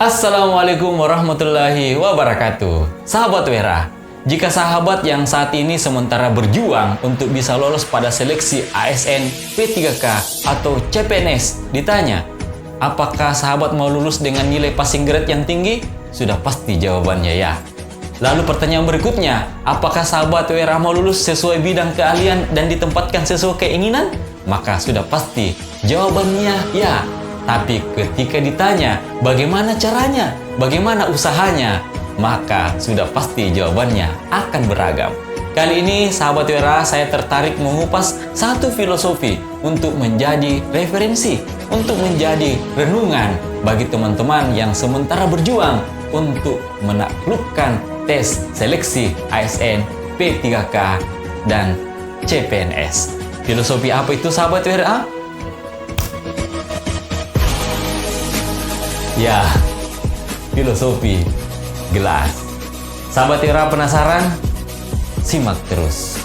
Assalamualaikum warahmatullahi wabarakatuh. Sahabat Wera, jika sahabat yang saat ini sementara berjuang untuk bisa lolos pada seleksi ASN, P3K, atau CPNS ditanya, apakah sahabat mau lulus dengan nilai passing grade yang tinggi? Sudah pasti jawabannya ya. Lalu pertanyaan berikutnya, apakah sahabat Wera mau lulus sesuai bidang keahlian dan ditempatkan sesuai keinginan? Maka sudah pasti jawabannya ya. Tapi ketika ditanya bagaimana caranya, bagaimana usahanya, maka sudah pasti jawabannya akan beragam. Kali ini sahabat Wera, saya tertarik mengupas satu filosofi untuk menjadi referensi, untuk menjadi renungan bagi teman-teman yang sementara berjuang untuk menaklukkan tes seleksi ASN, P3K, dan CPNS. Filosofi apa itu sahabat Wera? Ya, filosofi gelas. Sahabat Wera penasaran? Simak terus.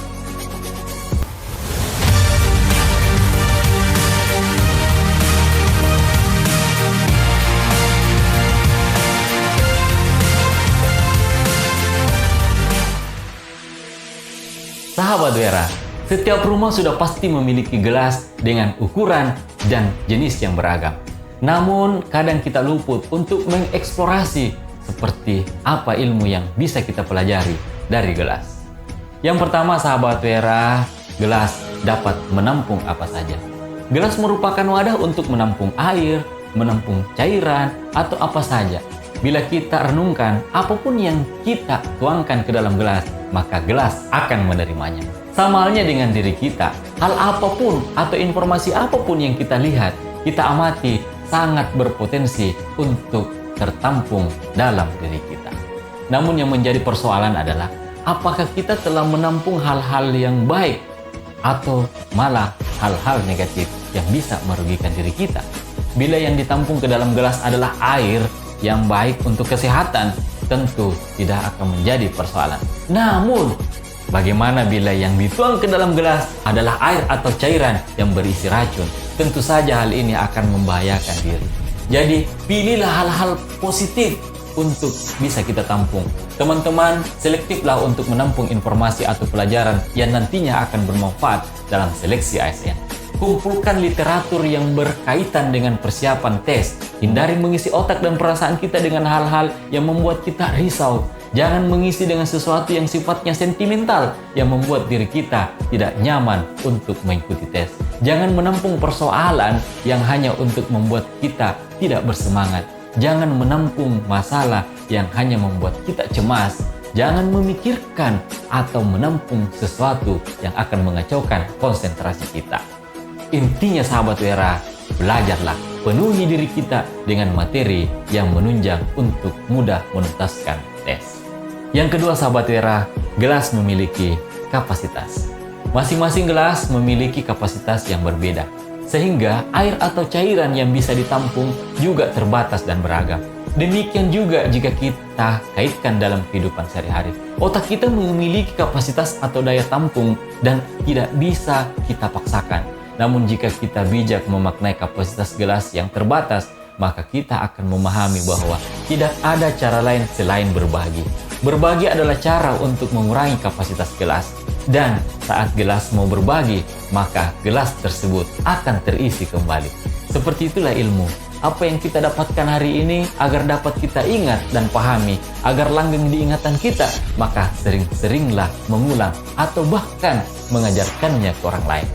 Sahabat Wera, setiap rumah sudah pasti memiliki gelas dengan ukuran dan jenis yang beragam. Namun, kadang kita luput untuk mengeksplorasi seperti apa ilmu yang bisa kita pelajari dari gelas. Yang pertama, sahabat Wera, gelas dapat menampung apa saja. Gelas merupakan wadah untuk menampung air, menampung cairan, atau apa saja. Bila kita renungkan, apapun yang kita tuangkan ke dalam gelas, maka gelas akan menerimanya. Sama halnya dengan diri kita, hal apapun atau informasi apapun yang kita lihat, kita amati, sangat berpotensi untuk tertampung dalam diri kita. Namun yang menjadi persoalan adalah apakah kita telah menampung hal-hal yang baik atau malah hal-hal negatif yang bisa merugikan diri kita. Bila yang ditampung ke dalam gelas adalah air yang baik untuk kesehatan, tentu tidak akan menjadi persoalan. Namun, bagaimana bila yang dituang ke dalam gelas adalah air atau cairan yang berisi racun? Tentu saja hal ini akan membahayakan diri. Jadi, pilihlah hal-hal positif untuk bisa kita tampung. Teman-teman, selektiflah untuk menampung informasi atau pelajaran yang nantinya akan bermanfaat dalam seleksi ASN. Kumpulkan literatur yang berkaitan dengan persiapan tes. Hindari mengisi otak dan perasaan kita dengan hal-hal yang membuat kita risau. Jangan mengisi dengan sesuatu yang sifatnya sentimental yang membuat diri kita tidak nyaman untuk mengikuti tes. Jangan menampung persoalan yang hanya untuk membuat kita tidak bersemangat. Jangan menampung masalah yang hanya membuat kita cemas. Jangan memikirkan atau menampung sesuatu yang akan mengacaukan konsentrasi kita. Intinya sahabat Wera, belajarlah, penuhi diri kita dengan materi yang menunjang untuk mudah menuntaskan tes. Yang kedua sahabat Wera, gelas memiliki kapasitas. Masing-masing gelas memiliki kapasitas yang berbeda, sehingga air atau cairan yang bisa ditampung juga terbatas dan beragam. Demikian juga jika kita kaitkan dalam kehidupan sehari-hari. Otak kita memiliki kapasitas atau daya tampung dan tidak bisa kita paksakan. Namun jika kita bijak memaknai kapasitas gelas yang terbatas, maka kita akan memahami bahwa tidak ada cara lain selain berbagi. Berbagi adalah cara untuk mengurangi kapasitas gelas. Dan saat gelas mau berbagi, maka gelas tersebut akan terisi kembali. Seperti itulah ilmu. Apa yang kita dapatkan hari ini agar dapat kita ingat dan pahami, agar langgeng di ingatan kita, maka sering-seringlah mengulang atau bahkan mengajarkannya ke orang lain.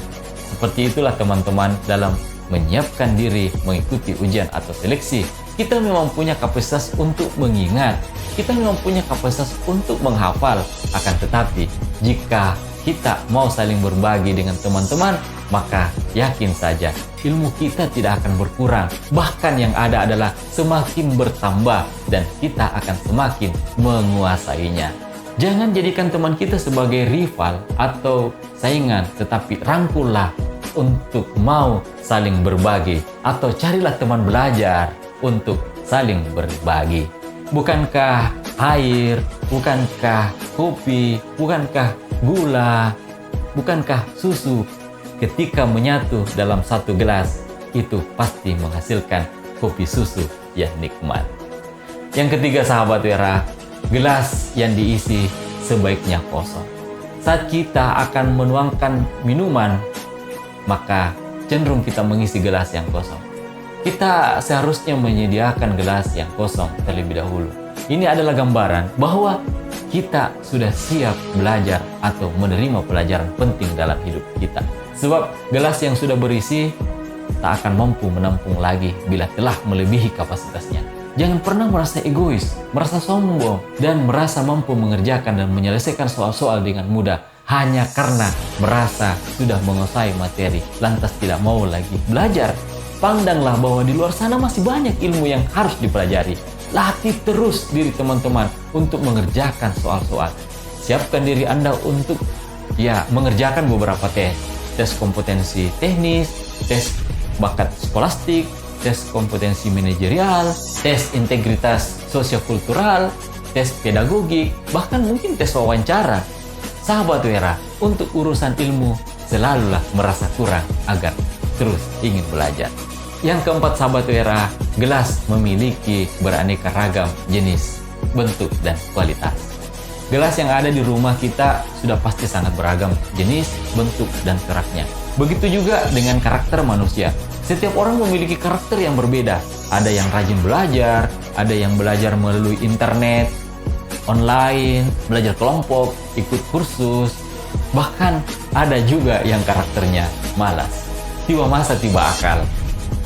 Seperti itulah teman-teman dalam menyiapkan diri mengikuti ujian atau seleksi. Kita memang punya kapasitas untuk mengingat, kita memang punya kapasitas untuk menghafal. Akan tetapi, jika kita mau saling berbagi dengan teman-teman, maka yakin saja ilmu kita tidak akan berkurang. Bahkan yang ada adalah semakin bertambah dan kita akan semakin menguasainya. Jangan jadikan teman kita sebagai rival atau saingan, tetapi rangkullah untuk mau saling berbagi, atau carilah teman belajar untuk saling berbagi. Bukankah air, bukankah kopi, bukankah gula, bukankah susu ketika menyatu dalam satu gelas itu pasti menghasilkan kopi susu yang nikmat. Yang ketiga sahabat Wera, gelas yang diisi sebaiknya kosong. Saat kita akan menuangkan minuman, maka cenderung kita mengisi gelas yang kosong. Kita seharusnya menyediakan gelas yang kosong terlebih dahulu. Ini adalah gambaran bahwa kita sudah siap belajar atau menerima pelajaran penting dalam hidup kita. Sebab gelas yang sudah berisi tak akan mampu menampung lagi bila telah melebihi kapasitasnya. Jangan pernah merasa egois, merasa sombong, dan merasa mampu mengerjakan dan menyelesaikan soal-soal dengan mudah hanya karena merasa sudah menguasai materi, lantas tidak mau lagi belajar. Pandanglah bahwa di luar sana masih banyak ilmu yang harus dipelajari. Latih terus diri teman-teman untuk mengerjakan soal-soal. Siapkan diri Anda untuk mengerjakan beberapa tes kompetensi teknis, tes bakat skolastik, tes kompetensi manajerial, tes integritas sosiokultural, tes pedagogik, bahkan mungkin tes wawancara. Sahabat Wera, untuk urusan ilmu selalulah merasa kurang agar terus ingin belajar. Yang keempat sahabat Wera, gelas memiliki beraneka ragam jenis, bentuk, dan kualitas. Gelas yang ada di rumah kita sudah pasti sangat beragam jenis, bentuk, dan coraknya. Begitu juga dengan karakter manusia. Setiap orang memiliki karakter yang berbeda. Ada yang rajin belajar, ada yang belajar melalui internet, online, belajar kelompok, ikut kursus. Bahkan ada juga yang karakternya malas. Tiba masa tiba akal.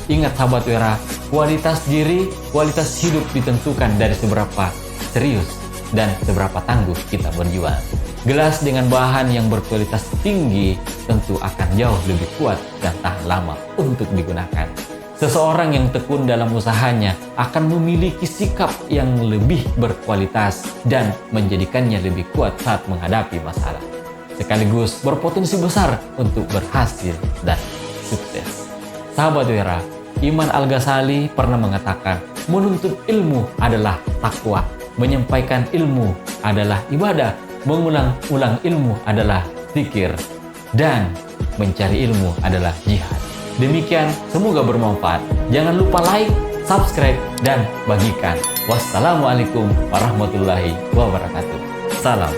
Ingat sahabat Wera, kualitas diri, kualitas hidup ditentukan dari seberapa serius dan seberapa tangguh kita berjuang. Gelas dengan bahan yang berkualitas tinggi tentu akan jauh lebih kuat dan tahan lama untuk digunakan. Seseorang yang tekun dalam usahanya akan memiliki sikap yang lebih berkualitas dan menjadikannya lebih kuat saat menghadapi masalah. Sekaligus berpotensi besar untuk berhasil dan sukses. Sahabat Wera, Imam Al-Ghazali pernah mengatakan, menuntut ilmu adalah takwa, menyampaikan ilmu adalah ibadah, mengulang-ulang ilmu adalah zikir, dan mencari ilmu adalah jihad. Demikian, semoga bermanfaat. Jangan lupa like, subscribe, dan bagikan. Wassalamualaikum warahmatullahi wabarakatuh. Salam.